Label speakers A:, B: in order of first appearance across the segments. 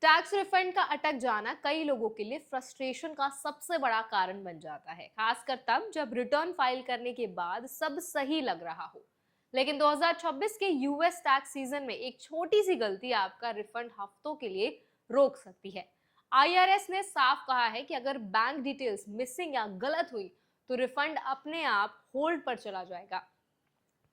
A: Tax refund का अटक जाना कई लोगों के लिए फ्रस्ट्रेशन का सबसे बड़ा कारण बन जाता है, खासकर तब जब रिटर्न फाइल करने के बाद सब सही लग रहा हो। लेकिन 2026 के यूएस टैक्स सीजन में एक छोटी सी गलती आपका रिफंड हफ्तों के लिए रोक सकती है। आईआरएस ने साफ कहा है कि अगर बैंक डिटेल्स मिसिंग या गलत हुई तो रिफंड अपने आप होल्ड पर चला जाएगा।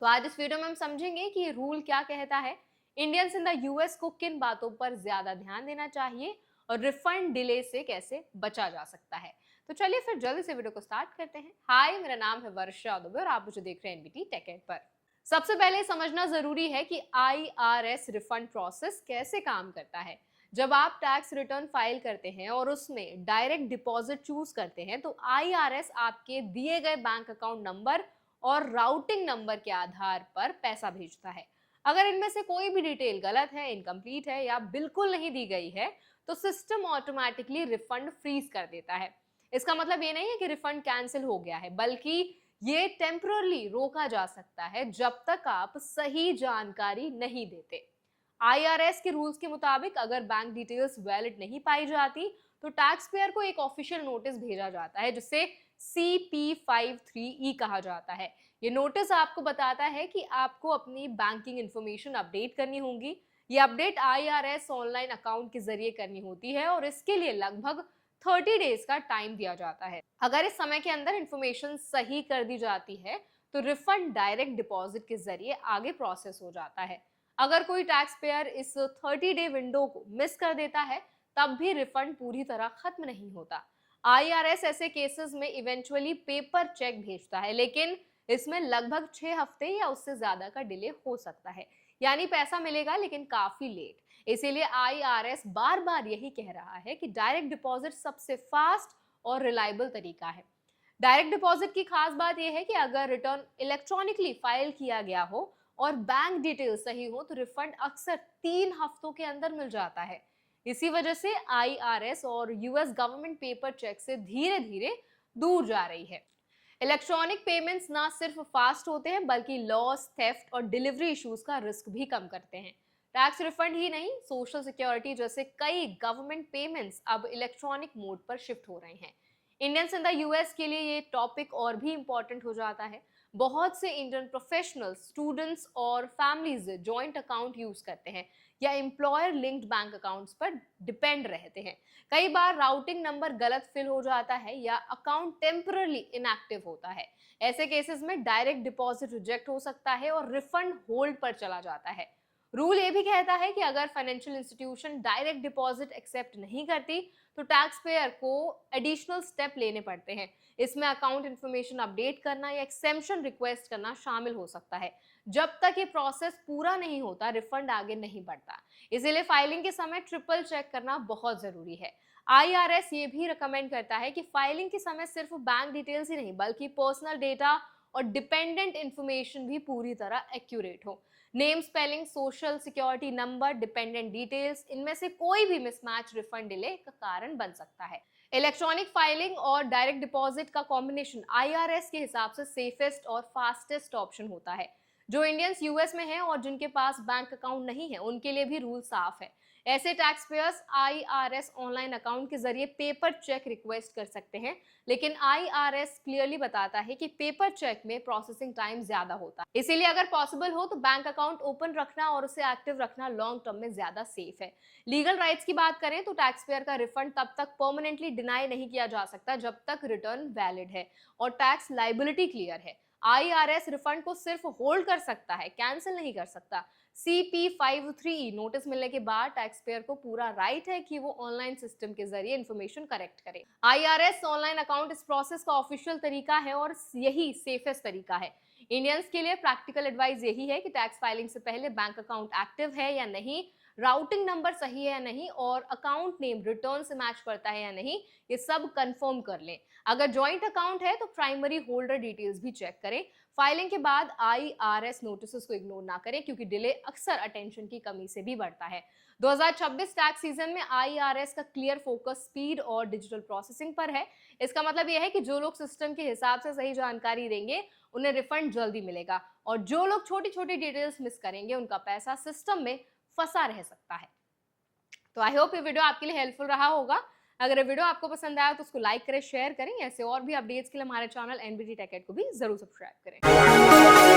A: तो आज इस वीडियो में हम समझेंगे कि ये रूल क्या कहता है, इंडियंस इन द यूएस को किन बातों पर ज्यादा ध्यान देना चाहिए और रिफंड डिले से कैसे बचा जा सकता है। तो चलिए फिर जल्दी से वीडियो को स्टार्ट करते हैं। हाय, मेरा नाम है वर्षा दुबे और आप मुझे देख रहे हैं एनबीटी टेक एड पर। सबसे पहले समझना जरूरी है कि आईआरएस रिफंड प्रोसेस कैसे काम करता है। जब आप टैक्स रिटर्न फाइल करते हैं और उसमें डायरेक्ट डिपॉजिट चूज करते हैं तो आईआरएस आपके दिए गए बैंक अकाउंट नंबर और राउटिंग नंबर के आधार पर पैसा भेजता है। अगर इनमें से कोई भी डिटेल गलत है, इनकम्प्लीट है या बिल्कुल नहीं दी गई है तो सिस्टम ऑटोमेटिकली रिफंड फ्रीज कर देता है। इसका मतलब ये नहीं है कि रिफंड कैंसिल हो गया है, बल्कि ये टेम्पररी रोका जा सकता है जब तक आप सही जानकारी नहीं देते। आईआरएस के रूल्स के मुताबिक अगर बैंक डिटेल्स वैलिड नहीं पाई जाती तो टैक्स पेयर को एक ऑफिशियल नोटिस भेजा जाता है जिसे CP53E कहा जाता है। ये नोटिस आपको बताता है कि आपको अपनी बैंकिंग इंफॉर्मेशन अपडेट करनी होगी। ये अपडेट आईआरएस ऑनलाइन अकाउंट के जरिए करनी होती है और इसके लिए लगभग 30 डेज का टाइम दिया जाता है। अगर इस समय के अंदर इंफॉर्मेशन सही कर दी जाती है तो रिफंड डायरेक्ट डिपॉजिट के जरिए आगे प्रोसेस हो जाता है। अगर कोई टैक्स पेयर इस 30 डे विंडो को मिस कर देता है तब भी रिफंड पूरी तरह खत्म नहीं होता। आईआरएस ऐसे केसेस में इवेंचुअली पेपर चेक भेजता है, लेकिन इसमें लगभग 6 हफ्ते या उससे ज्यादा का डिले हो सकता है। यानी पैसा मिलेगा लेकिन काफी लेट। इसीलिए आईआरएस बार बार यही कह रहा है कि डायरेक्ट डिपॉजिट सबसे फास्ट और रिलायबल तरीका है। डायरेक्ट डिपॉजिट की खास बात यह है कि अगर रिटर्न इलेक्ट्रॉनिकली फाइल किया गया हो और बैंक डिटेल सही हो तो रिफंड अक्सर 3 हफ्तों के अंदर मिल जाता है। इसी वजह से आईआरएस और यूएस गवर्नमेंट पेपर चेक से धीरे धीरे दूर जा रही है। इलेक्ट्रॉनिक पेमेंट्स ना सिर्फ फास्ट होते हैं बल्कि लॉस, थेफ्ट और डिलीवरी इश्यूज का रिस्क भी कम करते हैं। टैक्स रिफंड ही नहीं, सोशल सिक्योरिटी जैसे कई गवर्नमेंट पेमेंट्स अब इलेक्ट्रॉनिक मोड पर शिफ्ट हो रहे हैं। इंडियंस इन द यूएस के लिए ये टॉपिक और भी इंपॉर्टेंट हो जाता है। बहुत से इंडियन प्रोफेशनल्स, स्टूडेंट्स और फैमिलीज जॉइंट अकाउंट यूज करते हैं या एम्प्लॉयर लिंक्ड बैंक अकाउंट्स पर डिपेंड रहते हैं। कई बार राउटिंग नंबर गलत फिल हो जाता है या अकाउंट टेम्पररी इनएक्टिव होता है। ऐसे केसेस में डायरेक्ट डिपॉजिट रिजेक्ट हो सकता है और रिफंड होल्ड पर चला जाता है। रूल ये भी कहता है कि अगर financial institution direct deposit accept नहीं करती तो टैक्स पेयर को एडिशनल स्टेप लेने पड़ते हैं। इसमें अकाउंट इंफॉर्मेशन अपडेट करना या एक्सेम्पशन रिक्वेस्ट करना शामिल हो सकता है। जब तक ये प्रोसेस पूरा नहीं होता रिफंड आगे नहीं बढ़ता। इसीलिए फाइलिंग के समय ट्रिपल चेक करना बहुत जरूरी है। आईआरएस ये भी रिकमेंड करता है कि फाइलिंग के समय सिर्फ बैंक डिटेल्स ही नहीं बल्कि पर्सनल डेटा और डिपेंडेंट इंफॉर्मेशन भी पूरी तरह एक्यूरेट हो। Name, spelling, social security number, dependent details, इनमें से कोई भी मिसमैच रिफंड डिले का कारण बन सकता है। इलेक्ट्रॉनिक फाइलिंग और डायरेक्ट डिपॉजिट का कॉम्बिनेशन आईआरएस के हिसाब से सेफेस्ट और फास्टेस्ट ऑप्शन होता है। जो इंडियंस यूएस में हैं और जिनके पास बैंक अकाउंट नहीं है उनके लिए भी रूल साफ है। ऐसे tax payers IRS online account के जरिए पेपर चेक रिक्वेस्ट कर सकते हैं, लेकिन आईआरएस क्लियरली बताता है कि पेपर चेक में प्रोसेसिंग टाइम ज्यादा होता है। इसीलिए अगर पॉसिबल हो तो बैंक अकाउंट ओपन रखना और उसे एक्टिव रखना लॉन्ग टर्म में ज्यादा सेफ है। लीगल राइट्स की बात करें तो टैक्स पेयर का रिफंड तब तक परमानेंटली डिनाई नहीं किया जा सकता जब तक रिटर्न वैलिड है और टैक्स लाइबिलिटी क्लियर है। आईआरएस रिफंड को सिर्फ होल्ड कर सकता है, कैंसिल नहीं कर सकता। CP53E नोटिस मिलने के बाद टैक्स पेयर को पूरा राइट है कि वो ऑनलाइन सिस्टम के जरिए इंफॉर्मेशन करेक्ट करे। आईआरएस ऑनलाइन अकाउंट इस प्रोसेस का ऑफिशियल तरीका है और यही सेफेस्ट तरीका है। इंडियंस के लिए प्रैक्टिकल एडवाइस यही है कि टैक्स फाइलिंग से पहले बैंक अकाउंट एक्टिव है या नहीं, राउटिंग नंबर सही है या नहीं और अकाउंट नेम रिटर्न से मैच करता है या नहीं, ये सब कंफर्म कर लें। अगर जॉइंट अकाउंट है तो प्राइमरी होल्डर डिटेल्स भी चेक करें। फाइलिंग के बाद आईआरएस नोटिस को इग्नोर ना करें क्योंकि डिले अक्सर अटेंशन की कमी से भी बढ़ता है। 2026 टैक्स सीजन में आईआरएस का क्लियर फोकस स्पीड और डिजिटल प्रोसेसिंग पर है। इसका मतलब यह है कि जो लोग सिस्टम के हिसाब से सही जानकारी देंगे उन्हें रिफंड जल्दी मिलेगा और जो लोग छोटी छोटी डिटेल्स मिस करेंगे उनका पैसा सिस्टम में फंसा रह सकता है। तो आई होप ये वीडियो आपके लिए हेल्पफुल रहा होगा। अगर ये वीडियो आपको पसंद आया तो उसको लाइक करें, शेयर करें। ऐसे और भी अपडेट्स के लिए हमारे चैनल एनबीटी टेक एड को भी जरूर सब्सक्राइब करें।